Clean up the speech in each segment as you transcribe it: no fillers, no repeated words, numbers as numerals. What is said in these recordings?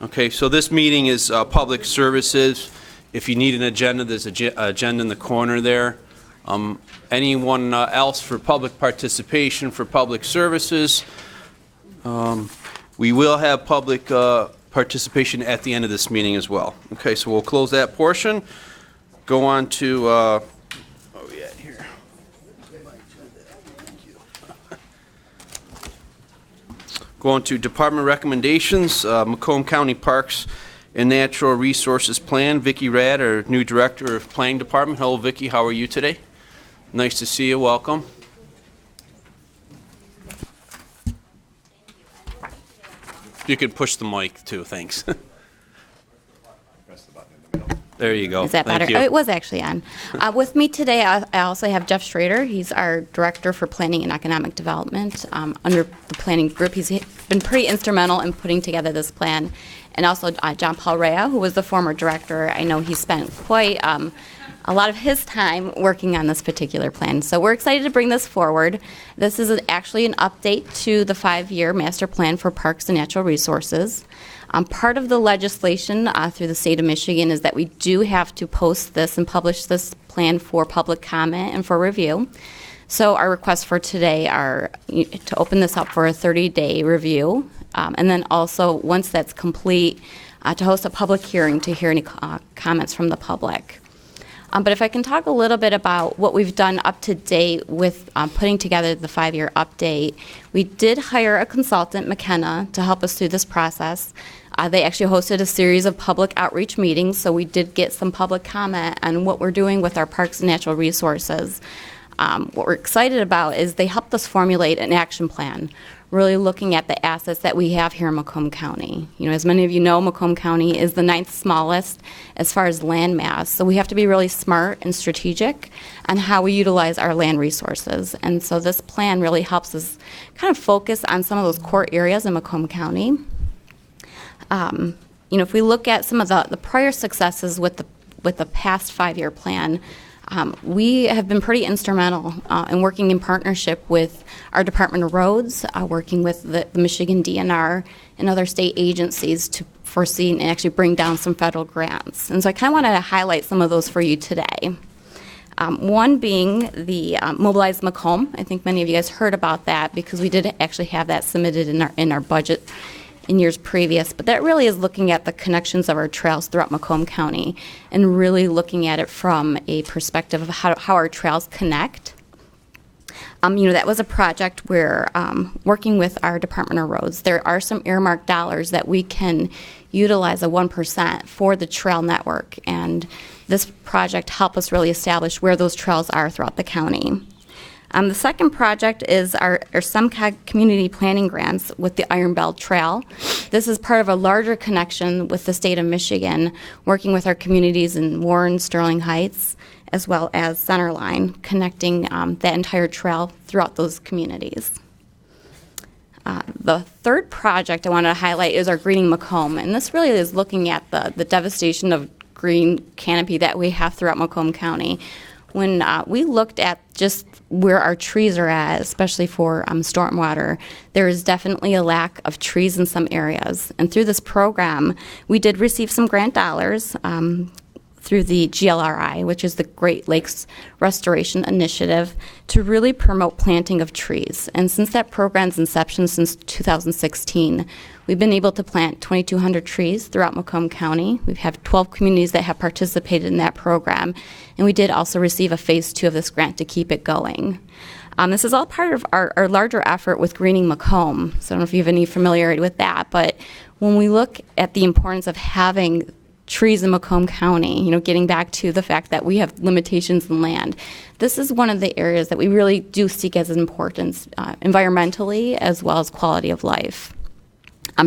Okay, so this meeting is public services. If you need an agenda, there's an agenda in the corner there. Anyone else for public participation for public services? We will have public participation at the end of this meeting as well. Okay, so we'll close that portion. Go on to, where are we at here? Go on to department recommendations, Macomb County Parks and Natural Resources Plan. Vicki Rad, our new Director of Planning Department. Hello, Vicki. How are you today? Nice to see you. Welcome. You could push the mic, too. Thanks. There you go. Is that better? Oh, it was actually on. With me today, I also have Jeff Schrader. He's our Director for Planning and Economic Development under the Planning Group. He's been pretty instrumental in putting together this plan. And also John Paul Rea, who was the former director. I know he spent quite a lot of his time working on this particular plan. So we're excited to bring this forward. This is actually an update to the 5-year master plan for parks and natural resources. Part of the legislation through the state of Michigan is that we do have to post this and publish this plan for public comment and for review. So our requests for today are to open this up for a 30-day review, and then also, once that's complete, to host a public hearing to hear any comments from the public. But if I can talk a little bit about what we've done up to date with putting together the 5-year update, we did hire a consultant, McKenna, to help us through this process. They actually hosted a series of public outreach meetings, so we did get some public comment on what we're doing with our parks and natural resources. What we're excited about is they helped us formulate an action plan, really looking at the assets that we have here in Macomb County. You know, as many of you know, Macomb County is the 9th smallest as far as land mass, so we have to be really smart and strategic on how we utilize our land resources. And so this plan really helps us kind of focus on some of those core areas in Macomb County. You know, if we look at some of the prior successes with the past 5-year plan, we have been pretty instrumental in working in partnership with our Department of Roads, working with the Michigan DNR and other state agencies to foresee and actually bring down some federal grants. And so I kind of wanted to highlight some of those for you today. One being the Mobilize Macomb. I think many of you guys heard about that because we did actually have that submitted in our budget in years previous, but that really is looking at the connections of our trails throughout Macomb County and really looking at it from a perspective of how our trails connect. You know, that was a project where working with our Department of Roads, there are some earmarked dollars that we can utilize 1% for the trail network, and this project helped us really establish where those trails are throughout the county. The second project is our SEMCOG community planning grants with the Iron Belt Trail. This is part of a larger connection with the state of Michigan, working with our communities in Warren, Sterling Heights, as well as Centerline, connecting that entire trail throughout those communities. The third project I want to highlight is our Greening Macomb, and this really is looking at the devastation of green canopy that we have throughout Macomb County. When we looked at just where our trees are at, especially for stormwater, there is definitely a lack of trees in some areas. And through this program, we did receive some grant dollars through the GLRI, which is the Great Lakes Restoration Initiative, to really promote planting of trees. And since that program's inception since 2016, we've been able to plant 2,200 trees throughout Macomb County. We have 12 communities that have participated in that program, and we did also receive a phase 2 of this grant to keep it going. This is all part of our larger effort with Greening Macomb. So I don't know if you have any familiarity with that, but when we look at the importance of having trees in Macomb County, you know, getting back to the fact that we have limitations in land, this is one of the areas that we really do seek as importance environmentally as well as quality of life.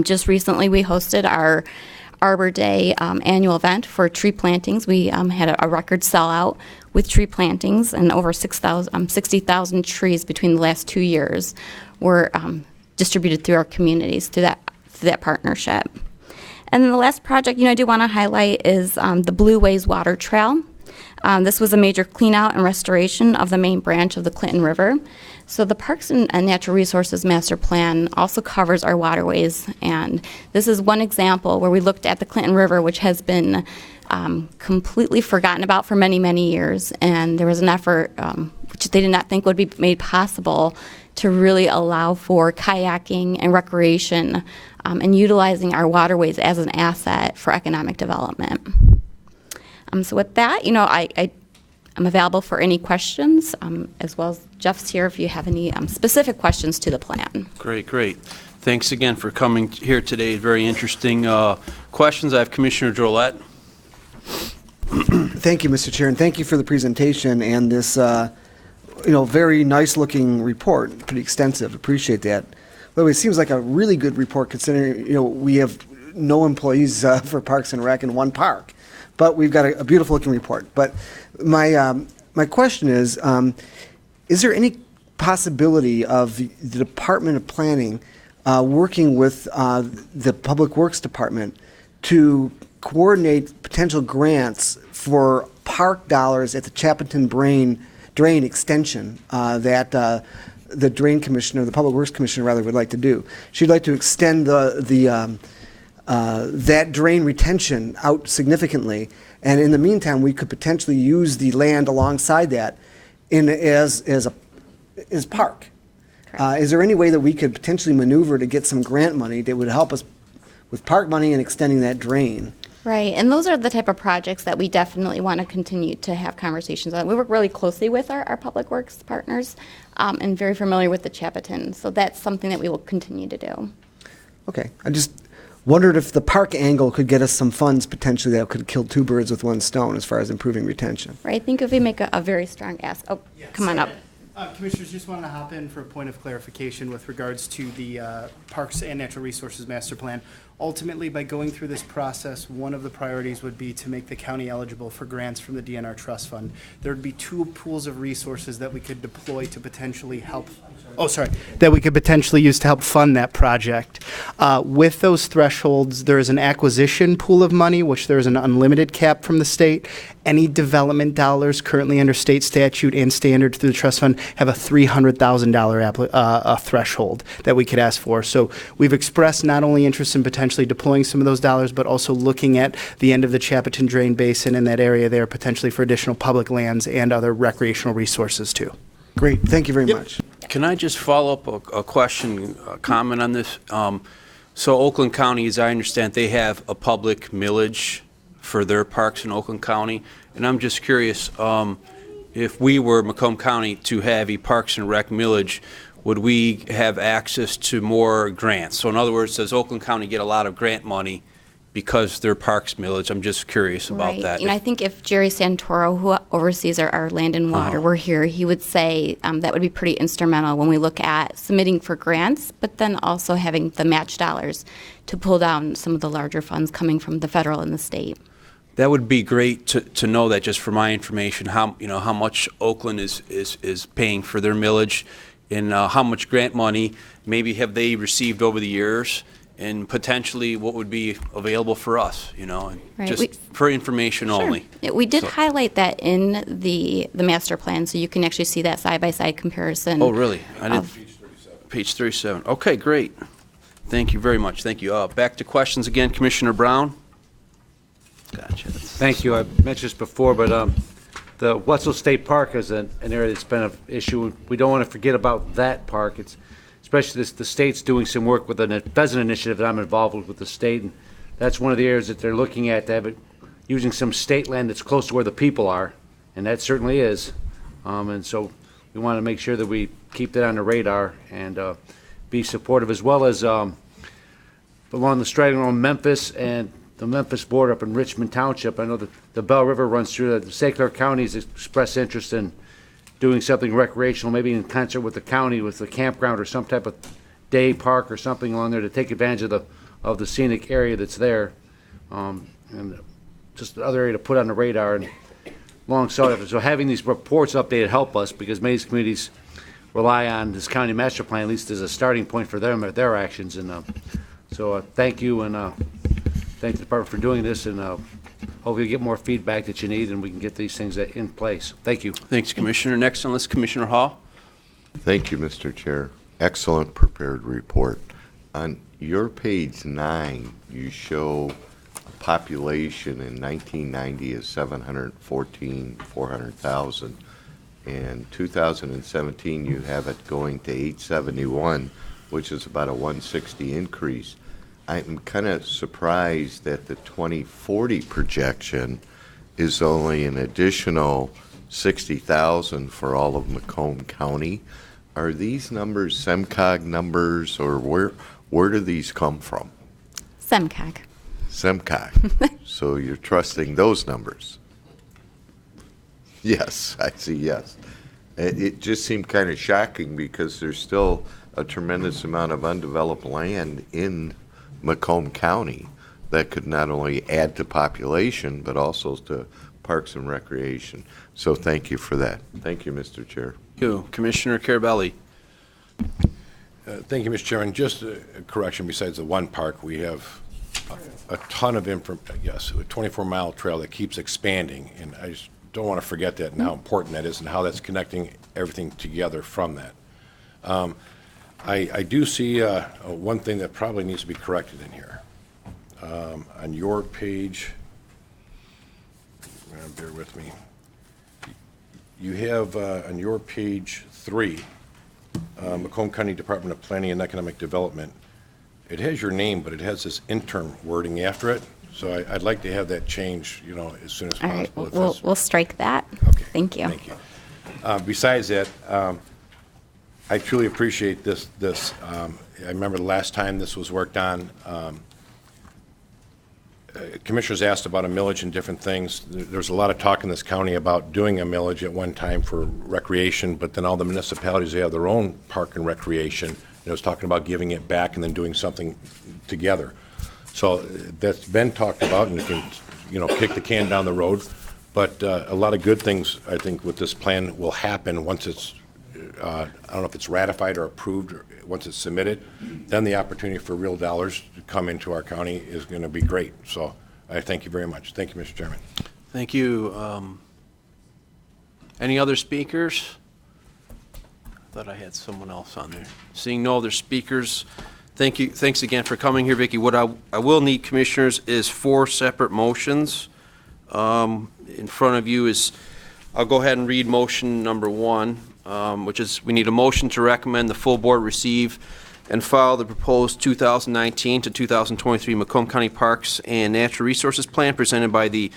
Just recently we hosted our Arbor Day annual event for tree plantings. We had a record sellout with tree plantings, and over 60,000 trees between the last 2 years were distributed through our communities through that partnership. And then the last project, you know, I do want to highlight is the Blue Ways Water Trail. This was a major clean out and restoration of the main branch of the Clinton River. So the Parks and Natural Resources Master Plan also covers our waterways, and this is one example where we looked at the Clinton River, which has been completely forgotten about for many, many years, and there was an effort which they did not think would be made possible to really allow for kayaking and recreation and utilizing our waterways as an asset for economic development. So with that, I'm available for any questions, as well as Jeff's here if you have any specific questions to the plan. Great, great. Thanks again for coming here today. Very interesting questions. I have Commissioner Drollet. Thank you, Mr. Chair, and thank you for the presentation and this, very nice-looking report. Pretty extensive. Appreciate that. By the way, it seems like a really good report considering, we have no employees for Parks and Rec in one park, but we've got a beautiful-looking report. But my question is there any possibility of the Department of Planning working with the Public Works Department to coordinate potential grants for park dollars at the Chapelton Drain extension that the Drain Commissioner, the Public Works Commissioner rather, would like to do? She'd like to extend that drain retention out significantly, and in the meantime, we could potentially use the land alongside that as park. Is there any way that we could potentially maneuver to get some grant money that would help us with park money and extending that drain? Right, and those are the type of projects that we definitely want to continue to have conversations on. We work really closely with our Public Works partners and very familiar with the Chapelton, so that's something that we will continue to do. Okay, I just wondered if the park angle could get us some funds potentially that could kill two birds with one stone as far as improving retention. Right, I think if we make a very strong ask. Oh, Yes. come on up. Commissioners, just wanted to hop in for a point of clarification with regards to the Parks and Natural Resources Master Plan. Ultimately, by going through this process, one of the priorities would be to make the county eligible for grants from the DNR Trust Fund. There would be two pools of resources that we could deploy to potentially help, that we could potentially use to help fund that project. With those thresholds, there is an acquisition pool of money, which there is an unlimited cap from the state. Any development dollars currently under state statute and standard through the trust fund have a $300,000 threshold that we could ask for. So we've expressed not only interest in potentially deploying some of those dollars, but also looking at the end of the Chapelton Drain Basin in that area there potentially for additional public lands and other recreational resources too. Great, thank you very much. Can I just follow up a question, a comment on this? So Oakland County, as I understand, they have a public millage for their parks in Oakland County, and I'm just curious, if we were Macomb County to have a Parks and Rec millage, would we have access to more grants? So in other words, does Oakland County get a lot of grant money because they're parks millage? I'm just curious about that. And I think if Jerry Santoro, who oversees our land and water, were here, he would say that would be pretty instrumental when we look at submitting for grants, but then also having the match dollars to pull down some of the larger funds coming from the federal and the state. That would be great to know that, just for my information, how much Oakland is paying for their millage, and how much grant money maybe have they received over the years, and potentially what would be available for us, and Right. just for information only. Yeah, we did So- highlight that in the master plan, so you can actually see that side-by-side comparison. Oh, really? I didn't. of- Page 37. Okay, great. Thank you very much. Thank you. Back to questions again, Commissioner Brown. Gotcha. Thank you. I mentioned this before, but the Wetzel State Park is an area that's been an issue. We don't want to forget about that park. It's especially the state's doing some work with a pheasant initiative that I'm involved with the state, and that's one of the areas that they're looking at to have it using some state land that's close to where the people are, and that certainly is. And so we want to make sure that we keep that on the radar and be supportive, as well as along the strait around Memphis and the Memphis border up in Richmond Township. I know that the Bell River runs through that. St. Clair County has expressed interest in doing something recreational, maybe in concert with the county, with the campground or some type of day park or something along there to take advantage of the scenic area that's there. And just another area to put on the radar and alongside of it. So having these reports updated help us, because many communities rely on this county master plan, at least as a starting point for them, their actions. And so thank you, and thank the department for doing this, and hopefully you get more feedback that you need and we can get these things in place. Thank you. Thanks, Commissioner. Next on the list, Commissioner Hall. Thank you, Mr. Chair. Excellent prepared report. On your page 9, you show population in 1990 is 400,000. In 2017, you have it going to 871, which is about a 160 increase. I'm kind of surprised that the 2040 projection is only an additional 60,000 for all of Macomb County. Are these numbers SEMCOG numbers, or where do these come from? SEMCOG. SEMCOG. So you're trusting those numbers? Yes, I see, yes. It just seemed kind of shocking because there's still a tremendous amount of undeveloped land in Macomb County that could not only add to population, but also to parks and recreation. So thank you for that. Thank you, Mr. Chair. Thank you. Commissioner Carabelli. Thank you, Mr. Chairman. Just a correction, besides the one park, we have a ton of a 24-mile trail that keeps expanding, and I just don't want to forget that and how important that is and how that's connecting everything together from that. I do see one thing that probably needs to be corrected in here. On your page, bear with me, you have on your page 3, Macomb County Department of Planning and Economic Development. It has your name, but it has this interim wording after it. So I'd like to have that change, as soon as All right, possible. we'll strike that. Okay. Thank you. Thank you. Besides that, I truly appreciate this. I remember the last time this was worked on, commissioners asked about a millage and different things. There's a lot of talk in this county about doing a millage at one time for recreation, but then all the municipalities, they have their own park and recreation. It was talking about giving it back and then doing something together. So that's been talked about, and you can, kick the can down the road. But a lot of good things, I think, with this plan will happen once it's, I don't know if it's ratified or approved, or once it's submitted. Then the opportunity for real dollars to come into our county is going to be great. So I thank you very much. Thank you, Mr. Chairman. Thank you. Any other speakers? I thought I had someone else on there. Seeing no other speakers, thank you. Thanks again for coming here, Vicki. What I will need, commissioners, is 4 separate motions. In front of you is, I'll go ahead and read motion number 1, which is we need a motion to recommend the full board receive and file the proposed 2019 to 2023 Macomb County Parks and Natural Resources Plan presented by the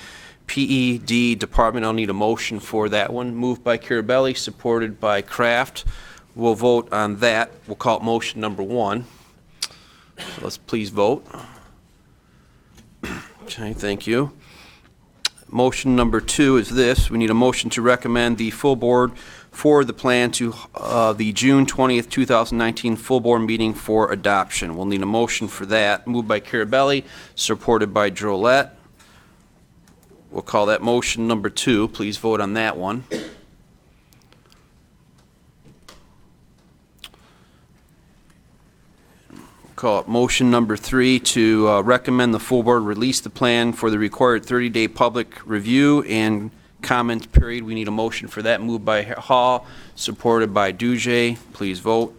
PED Department. I'll need a motion for that one. Moved by Carabelli, supported by Kraft. We'll vote on that. We'll call it motion number 1. So let's please vote. Okay, thank you. Motion number 2 is this. We need a motion to recommend the full board for the plan to the June 20th, 2019 full board meeting for adoption. We'll need a motion for that. Moved by Carabelli, supported by Drolette. We'll call that motion number 2. Please vote on that one. Call it motion number 3 to recommend the full board release the plan for the required 30-day public review and comment period. We need a motion for that. Moved by Hall, supported by Duje. Please vote.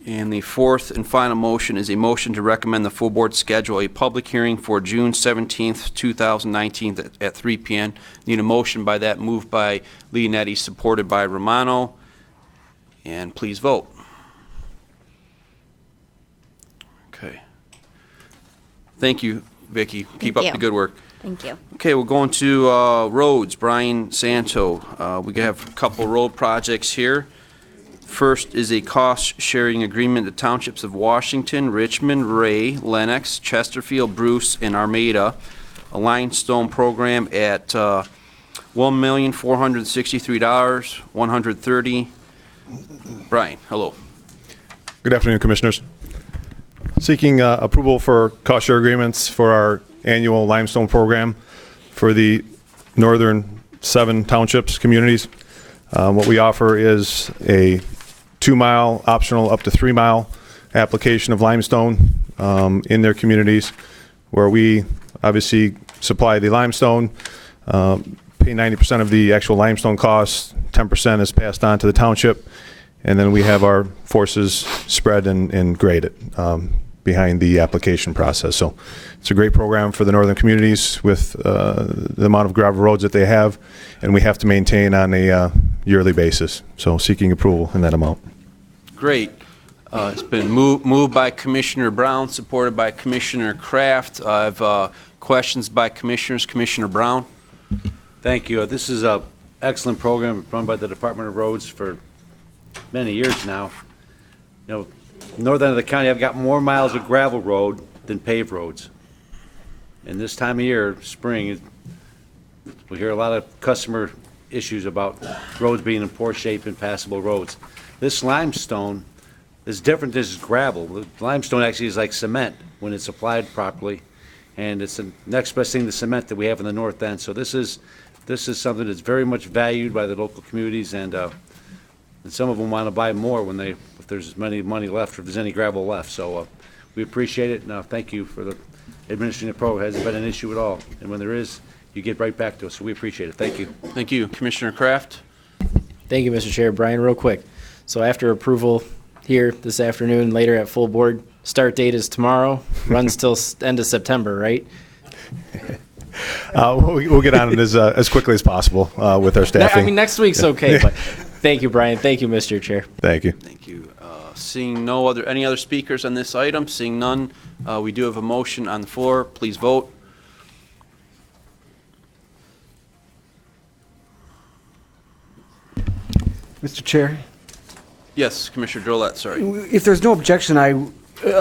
And the 4th and final motion is a motion to recommend the full board schedule a public hearing for June 17th, 2019 at 3 p.m. Need a motion by that. Moved by Leonetti, supported by Romano. And please vote. Okay. Thank you, Vicki. Keep up you. the good work. Thank you. Okay, we're going to roads. Brian Santo. We have a couple road projects here. First is a cost-sharing agreement. The townships of Washington, Richmond, Ray, Lenox, Chesterfield, Bruce, and Armada. A limestone program at $1,463,130. Brian, hello. Good afternoon, Commissioners. Seeking approval for cost share agreements for our annual limestone program for the northern 7 townships communities. What we offer is a 2-mile optional up to 3-mile application of limestone in their communities, where we obviously supply the limestone, pay 90% of the actual limestone costs, 10% is passed on to the township, and then we have our forces spread and graded behind the application process. So it's a great program for the northern communities with the amount of gravel roads that they have, and we have to maintain on a yearly basis. So seeking approval in that amount. Great. It's been moved by Commissioner Brown, supported by Commissioner Kraft. I have questions by commissioners. Commissioner Brown? Thank you. This is a excellent program run by the Department of Roads for many years now. You know, north end of the county, I've got more miles of gravel road than paved roads. And this time of year, spring, we hear a lot of customer issues about roads being in poor shape and passable roads. This limestone is different than this gravel. The limestone actually is like cement when it's applied properly, and it's the next best thing to cement that we have in the north end. So this is something that's very much valued by the local communities, and some of them want to buy more when if there's any money left, or if there's any gravel left. So we appreciate it. Now, thank you for the administering the program. It hasn't been an issue at all, and when there is, you get right back to us. So we appreciate it. Thank you. Thank you. Commissioner Kraft? Thank you, Mr. Chair. Brian, real quick. So after approval here this afternoon, later at full board, start date is tomorrow, runs till end of September, right? We'll get on it as quickly as possible with our staffing. I mean, next week's okay, but thank you, Brian. Thank you, Mr. Chair. Thank you. Thank you. Seeing any other speakers on this item? Seeing none, we do have a motion on the floor. Please vote. Mr. Chair, Yes, Commissioner Drollet, sorry. if there's no objection, I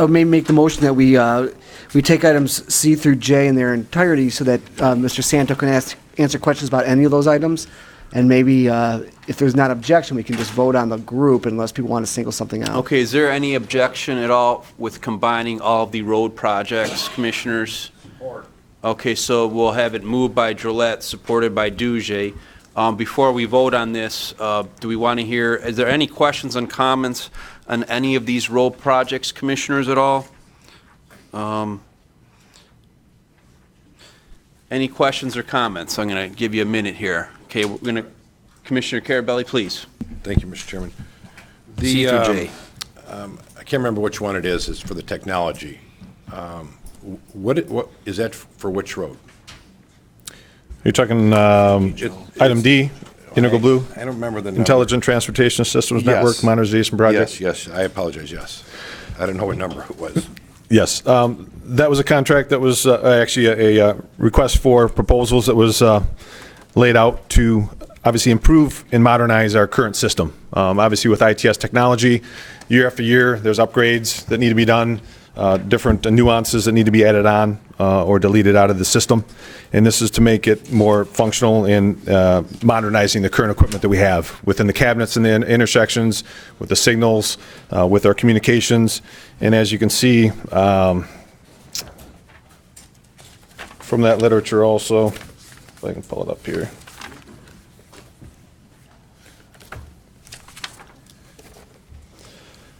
may make the motion that we take items C through J in their entirety so that Mr. Santo can answer questions about any of those items. And maybe if there's not objection, we can just vote on the group unless people want to single something out. Okay, is there any objection at all with combining all of the road projects, commissioners? Support. Okay, so we'll have it moved by Drollet, supported by Duge. Before we vote on this, do we want to hear, is there any questions and comments on any of these road projects, commissioners, at all? Any questions or comments? I'm going to give you a minute here. Okay, we're going to, Commissioner Carabelli, please. Thank you, Mr. Chairman. C through J. I can't remember which one it is. It's for the technology. What is that for which road? You're talking item D, Integral Blue, I don't remember the number. Intelligent Transportation Systems Network Yes. Modernization Project. Yes, I apologize, yes. I don't know what number it was. Yes, that was a contract that was actually a request for proposals that was laid out to obviously improve and modernize our current system. Obviously with ITS technology, year after year, there's upgrades that need to be done, different nuances that need to be added on or deleted out of the system. And this is to make it more functional in modernizing the current equipment that we have within the cabinets and the intersections, with the signals, with our communications. And as you can see from that literature also, if I can pull it up here.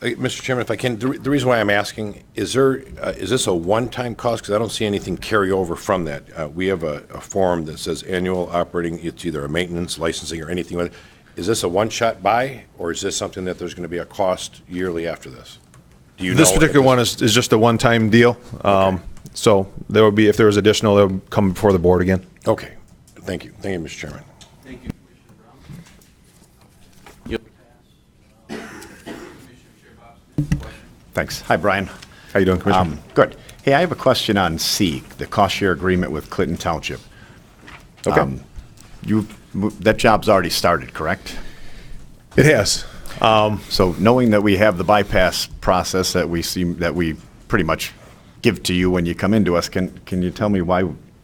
Mr. Chairman, if I can, the reason why I'm asking, is this a one-time cost? Because I don't see anything carry over from that. We have a form that says annual operating, it's either a maintenance, licensing, or anything like that. Is this a one-shot buy, or is this something that there's going to be a cost yearly after this? Do you know? This particular one is just a one-time deal. So there will be, if there was additional, it would come before the board again. Okay. Thank you. Thank you, Mr. Chairman. Thank you, Commissioner Brown. Yep. Thanks. Hi, Brian. How you doing, Commissioner? Good. Hey, I have a question on C, the cost share agreement with Clinton Township. Okay. That job's already started, correct? It has. So knowing that we have the bypass process that we pretty much give to you when you come into us, can you tell me why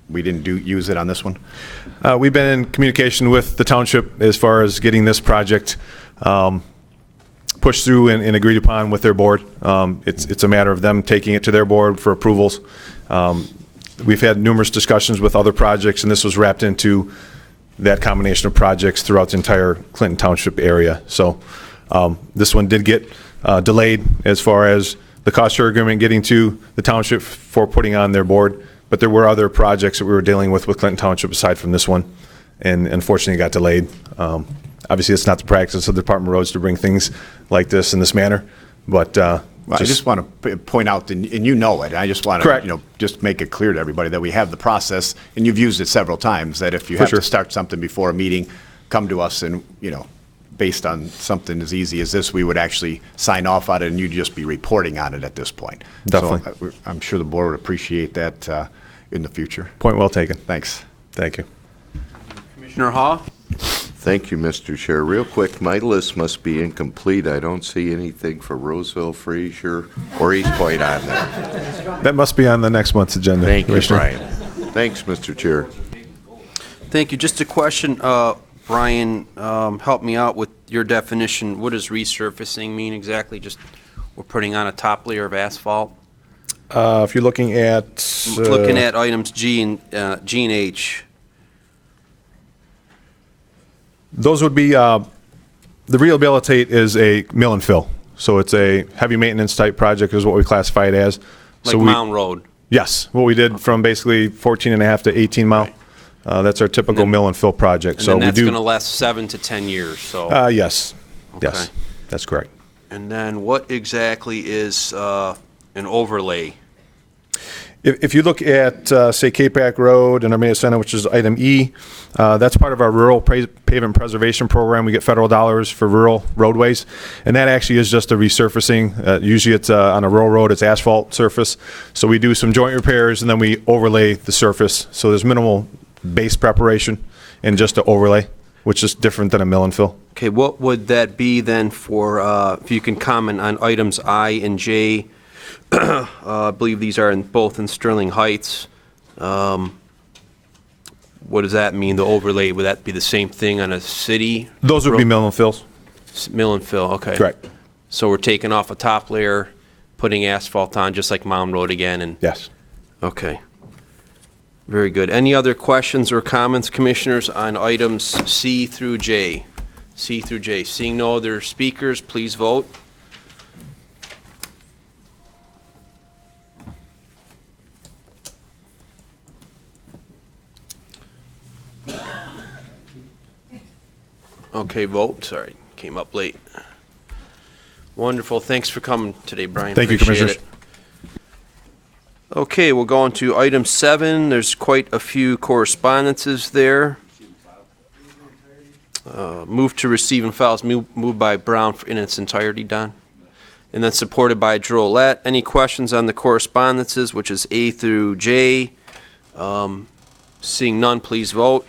we didn't use it on this one? We've been in communication with the township as far as getting this project pushed through and agreed upon with their board. It's a matter of them taking it to their board for approvals. We've had numerous discussions with other projects, and this was wrapped into that combination of projects throughout the entire Clinton Township area. So this one did get delayed as far as the cost share agreement getting to the township for putting on their board, but there were other projects that we were dealing with Clinton Township aside from this one. and unfortunately it got delayed. Obviously, it's not the practice of the Department of Roads to bring things like this in this manner, but Well, I just want to point out, and you know it, I just want Correct. to, just make it clear to everybody that we have the process, and you've used it several times, that if you have sure. to start something before a meeting, come to us and, based on something as easy as this, we would actually sign off on it, and you'd just be reporting on it at this point. Definitely. So I'm sure the board would appreciate that in the future. point well taken. Thanks. Thank you. Commissioner Hall? Thank you, Mr. Chair. Real quick, my list must be incomplete. I don't see anything for Roseville, Fraser, or East Point on there. That must be on the next month's agenda. Thank you, Commissioner. Brian. Thanks, Mr. Chair. Thank you. Just a question, Brian, help me out with your definition. What does resurfacing mean exactly? Just we're putting on a top layer of asphalt? If you're looking at... Looking at items G and H. Those would be, the rehabilitate is a mill and fill. So it's a heavy maintenance type project is what we classify it as. Like So we- Mound Road? Yes, what we did from basically 14 and a half to 18 mile. That's our typical mill and fill project. And So then we that's do. going to last 7 to 10 years, so. Yes, Okay. yes, that's correct. And then what exactly is an overlay? If you look at, say, Capac Road and Armada Center, which is item E, that's part of our rural pavement preservation program. We get federal dollars for rural roadways, and that actually is just a resurfacing. Usually it's on a rural road, it's asphalt surface. So we do some joint repairs, and then we overlay the surface. So there's minimal base preparation and just an overlay, which is different than a mill and fill. Okay, what would that be then for, if you can comment on items I and J? I believe these are both in Sterling Heights. What does that mean, the overlay? Would that be the same thing on a city? Those would be mill and fills. Mill and fill, okay. Correct. So we're taking off a top layer, putting asphalt on, just like Mound Road again, and, Yes. okay. Very good. Any other questions or comments, Commissioners, on items C through J? C through J. Seeing no other speakers, please vote. Okay, vote. Sorry, came up late. Wonderful. Thanks for coming today, Brian. Thank you, Appreciate Commissioners. it. Okay, we'll go on to item 7. There's quite a few correspondences there. Move to receive and file is moved by Brown in its entirety, Don. And then supported by Drolet. Any questions on the correspondences, which is A through J? Seeing none, please vote.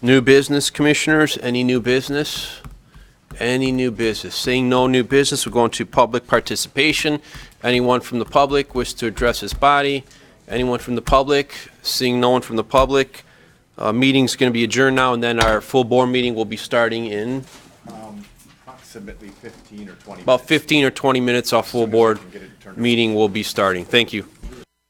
New business, Commissioners? Any new business? Any new business? Seeing no new business, we're going to public participation. Anyone from the public wish to address this body? Anyone from the public? Seeing no one from the public, meeting's going to be adjourned now, and then our full board meeting will be starting in Approximately 15 or 20 about 15 or 20 minutes. Our full board meeting will be starting. Thank you.